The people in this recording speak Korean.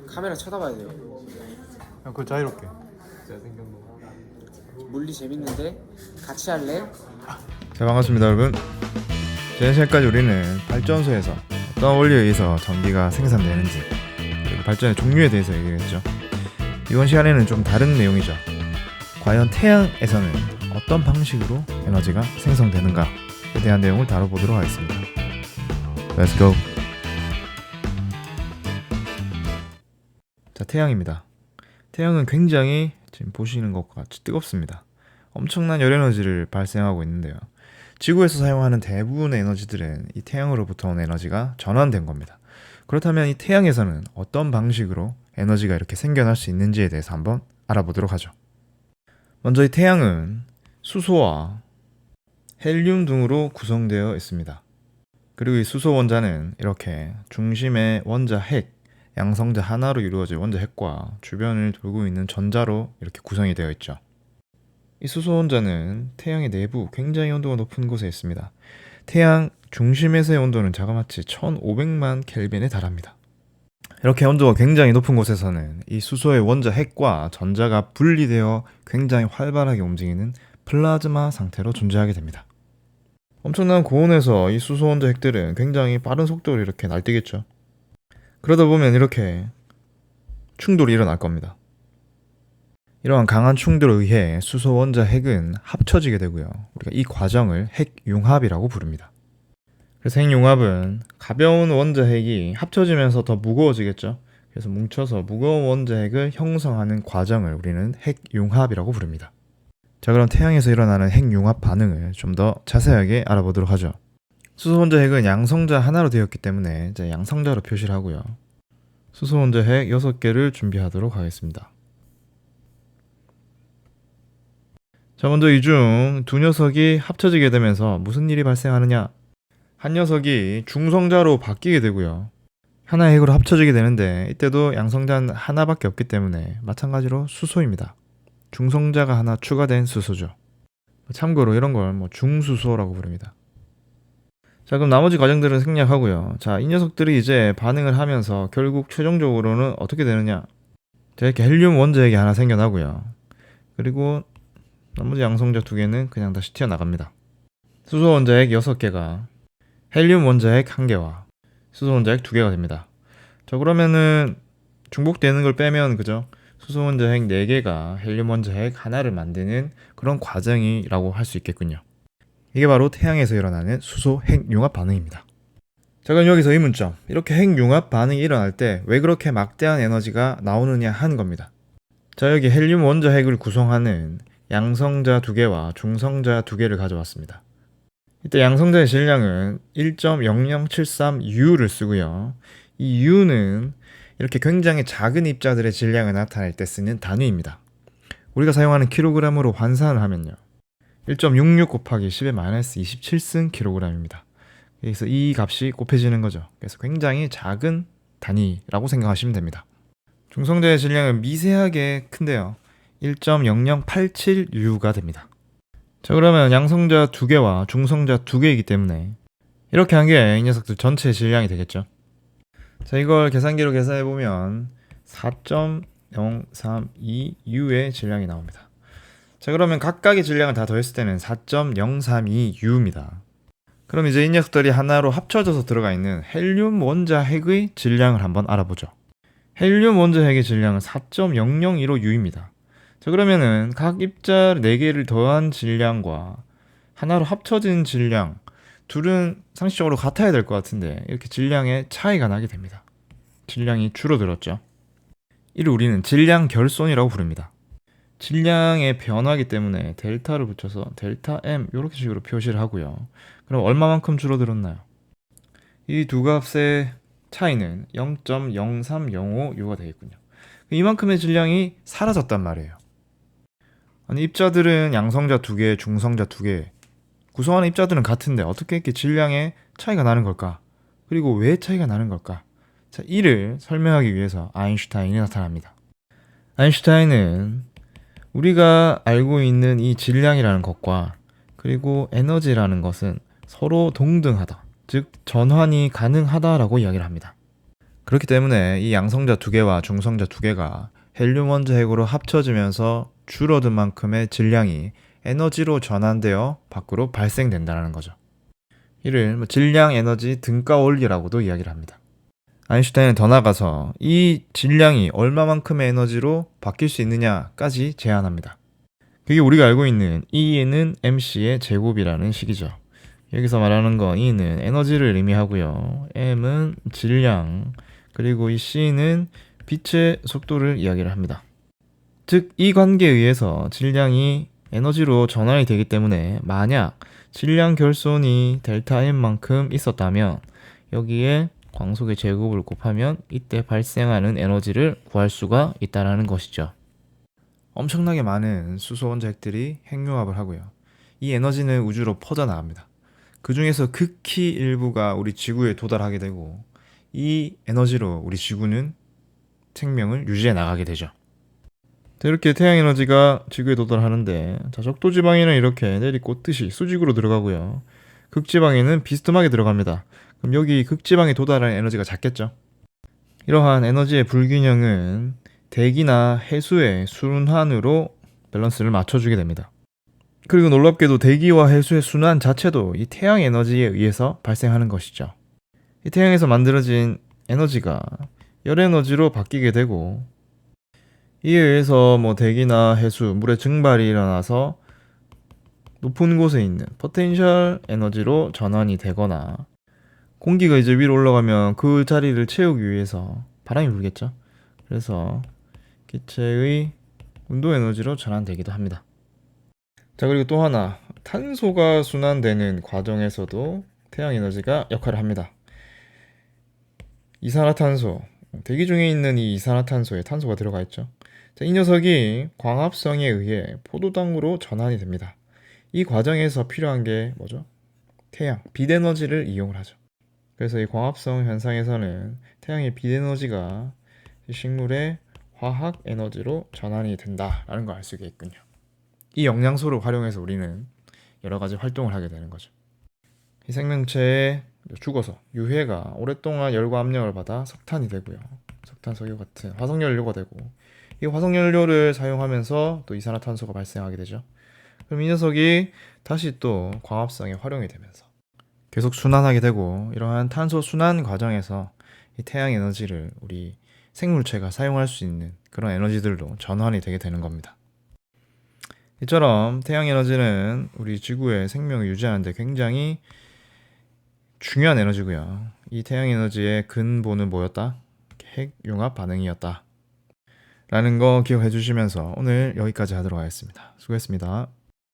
카메라 쳐다봐야 돼요. 그걸 자유롭게. 물리 재밌는데 같이 할래? 자, 반갑습니다 여러분. 지난 시간까지 우리는 발전소에서 어떤 원리에 의해서 전기가 생산되는지, 그리고 발전의 종류에 대해서 얘기했죠. 이번 시간에는 좀 다른 내용이죠. 과연 태양에서는 어떤 방식으로 에너지가 생성되는가에 대한 내용을 다뤄보도록 하겠습니다. Let's go. 자, 태양입니다. 태양은 굉장히 지금 보시는 것과 같이 뜨겁습니다. 엄청난 열에너지를 발생하고 있는데요. 지구에서 사용하는 대부분의 에너지들은 이 태양으로부터 온 에너지가 전환된 겁니다. 그렇다면 이 태양에서는 어떤 방식으로 에너지가 이렇게 생겨날 수 있는지에 대해서 한번 알아보도록 하죠. 먼저 이 태양은 수소와 헬륨 등으로 구성되어 있습니다. 그리고 이 수소 원자는 이렇게 중심의 원자 핵, 양성자 하나로 이루어진 원자 핵과 주변을 돌고 있는 전자로 이렇게 구성이 되어 있죠. 이 수소 원자는 태양의 내부 굉장히 온도가 높은 곳에 있습니다. 태양 중심에서의 온도는 자그마치 1500만 켈빈에 달합니다. 이렇게 온도가 굉장히 높은 곳에서는 이 수소의 원자 핵과 전자가 분리되어 굉장히 활발하게 움직이는 플라즈마 상태로 존재하게 됩니다. 엄청난 고온에서 이 수소 원자 핵들은 굉장히 빠른 속도로 이렇게 날뛰겠죠. 그러다 보면 이렇게 충돌이 일어날 겁니다. 이러한 강한 충돌에 의해 수소 원자 핵은 합쳐지게 되고요. 우리가 이 과정을 핵융합이라고 부릅니다. 그래서 핵융합은 가벼운 원자 핵이 합쳐지면서 더 무거워지겠죠. 그래서 뭉쳐서 무거운 원자 핵을 형성하는 과정을 우리는 핵융합이라고 부릅니다. 자, 그럼 태양에서 일어나는 핵융합 반응을 좀 더 자세하게 알아보도록 하죠. 수소 원자 핵은 양성자 하나로 되었기 때문에 이제 양성자로 표시를 하고요. 수소 원자 핵 6개를 준비하도록 하겠습니다. 자, 먼저 이 중 두 녀석이 합쳐지게 되면서 무슨 일이 발생하느냐? 한 녀석이 중성자로 바뀌게 되고요. 하나의 핵으로 합쳐지게 되는데 이때도 양성자는 하나밖에 없기 때문에 마찬가지로 수소입니다. 중성자가 하나 추가된 수소죠. 참고로 이런 걸 중수소라고 부릅니다. 자, 그럼 나머지 과정들은 생략하고요. 자, 이 녀석들이 이제 반응을 하면서 결국 최종적으로는 어떻게 되느냐? 자, 이렇게 헬륨 원자 핵이 하나 생겨나고요. 그리고 나머지 양성자 2개는 그냥 다시 튀어나갑니다. 수소 원자 핵 6개가 헬륨 원자 핵 1개와 수소 원자 핵 2개가 됩니다. 자, 그러면은 중복되는 걸 빼면 그죠? 수소 원자 핵 4개가 헬륨 원자 핵 하나를 만드는 그런 과정이라고 할 수 있겠군요. 이게 바로 태양에서 일어나는 수소 핵융합 반응입니다. 자, 그럼 여기서 의문점. 이렇게 핵융합 반응이 일어날 때 왜 그렇게 막대한 에너지가 나오느냐 하는 겁니다. 자, 여기 헬륨 원자 핵을 구성하는 양성자 2개와 중성자 2개를 가져왔습니다. 이때 양성자의 질량은 1.0073U를 쓰고요. 이 U는 이렇게 굉장히 작은 입자들의 질량을 나타낼 때 쓰는 단위입니다. 우리가 사용하는 킬로그램으로 환산을 하면요. 1.66 곱하기 10의 마이너스 27승 킬로그램입니다. 그래서 이 값이 곱해지는 거죠. 그래서 굉장히 작은 단위라고 생각하시면 됩니다. 중성자의 질량은 미세하게 큰데요. 1.0087U가 됩니다. 자, 그러면 양성자 2개와 중성자 2개이기 때문에 이렇게 한 게 이 녀석들 전체 질량이 되겠죠. 자, 이걸 계산기로 계산해보면 4.032U의 질량이 나옵니다. 자, 그러면 각각의 질량을 다 더했을 때는 4.032U입니다. 그럼 이제 이 녀석들이 하나로 합쳐져서 들어가 있는 헬륨 원자 핵의 질량을 한번 알아보죠. 헬륨 원자 핵의 질량은 4.0015U입니다. 자, 그러면은 각 입자 4개를 더한 질량과 하나로 합쳐진 질량, 둘은 상식적으로 같아야 될 것 같은데 이렇게 질량의 차이가 나게 됩니다. 질량이 줄어들었죠. 이를 우리는 질량 결손이라고 부릅니다. 질량의 변화이기 때문에 델타를 붙여서 델타 M 이렇게 식으로 표시를 하고요. 그럼 얼마만큼 줄어들었나요? 이 두 값의 차이는 0.0305U가 되겠군요. 이만큼의 질량이 사라졌단 말이에요. 아니, 입자들은 양성자 2개, 중성자 2개, 구성하는 입자들은 같은데 어떻게 이렇게 질량의 차이가 나는 걸까? 그리고 왜 차이가 나는 걸까? 자, 이를 설명하기 위해서 아인슈타인이 나타납니다. 아인슈타인은 우리가 알고 있는 이 질량이라는 것과 그리고 에너지라는 것은 서로 동등하다, 즉 전환이 가능하다라고 이야기를 합니다. 그렇기 때문에 이 양성자 두 개와 중성자 두 개가 헬륨 원자 핵으로 합쳐지면서 줄어든 만큼의 질량이 에너지로 전환되어 밖으로 발생된다는 거죠. 이를 질량 에너지 등가 원리라고도 이야기를 합니다. 아인슈타인은 더 나아가서 이 질량이 얼마만큼의 에너지로 바뀔 수 있느냐까지 제안합니다. 그게 우리가 알고 있는 E는 mc의 제곱이라는 식이죠. 여기서 말하는 건 E는 에너지를 의미하고요. m은 질량, 그리고 이 C는 빛의 속도를 이야기를 합니다. 즉, 이 관계에 의해서 질량이 에너지로 전환이 되기 때문에 만약 질량 결손이 델타 M만큼 있었다면 여기에 광속의 제곱을 곱하면 이때 발생하는 에너지를 구할 수가 있다는 것이죠. 엄청나게 많은 수소 원자 핵들이 핵융합을 하고요. 이 에너지는 우주로 퍼져나갑니다. 그 중에서 극히 일부가 우리 지구에 도달하게 되고 이 에너지로 우리 지구는 생명을 유지해 나가게 되죠. 이렇게 태양 에너지가 지구에 도달하는데 적도지방에는 이렇게 내리꽂듯이 수직으로 들어가고요. 극지방에는 비스듬하게 들어갑니다. 그럼 여기 극지방에 도달하는 에너지가 작겠죠. 이러한 에너지의 불균형은 대기나 해수의 순환으로 밸런스를 맞춰주게 됩니다. 그리고 놀랍게도 대기와 해수의 순환 자체도 이 태양 에너지에 의해서 발생하는 것이죠. 이 태양에서 만들어진 에너지가 열 에너지로 바뀌게 되고 이에 의해서 대기나 해수, 물의 증발이 일어나서 높은 곳에 있는 포텐셜 에너지로 전환이 되거나 공기가 이제 위로 올라가면 그 자리를 채우기 위해서 바람이 불겠죠. 그래서 기체의 운동 에너지로 전환되기도 합니다. 자, 그리고 또 하나, 탄소가 순환되는 과정에서도 태양 에너지가 역할을 합니다. 이산화탄소, 대기 중에 있는 이 이산화탄소에 탄소가 들어가 있죠. 자, 이 녀석이 광합성에 의해 포도당으로 전환이 됩니다. 이 과정에서 필요한 게 뭐죠? 태양, 빛 에너지를 이용을 하죠. 그래서 이 광합성 현상에서는 태양의 빛 에너지가 식물의 화학 에너지로 전환이 된다라는 걸 알 수 있겠군요. 이 영양소를 활용해서 우리는 여러 가지 활동을 하게 되는 거죠. 이 생명체에 죽어서 유해가 오랫동안 열과 압력을 받아 석탄이 되고요. 석탄, 석유 같은 화석연료가 되고 이 화석연료를 사용하면서 또 이산화탄소가 발생하게 되죠. 그럼 이 녀석이 다시 또 광합성에 활용이 되면서 계속 순환하게 되고 이러한 탄소 순환 과정에서 이 태양 에너지를 우리 생물체가 사용할 수 있는 그런 에너지들로 전환이 되게 되는 겁니다. 이처럼 태양 에너지는 우리 지구의 생명을 유지하는 데 굉장히 중요한 에너지고요. 이 태양 에너지의 근본은 뭐였다? 핵융합 반응이었다 라는 거 기억해 주시면서 오늘 여기까지 하도록 하겠습니다. 수고했습니다.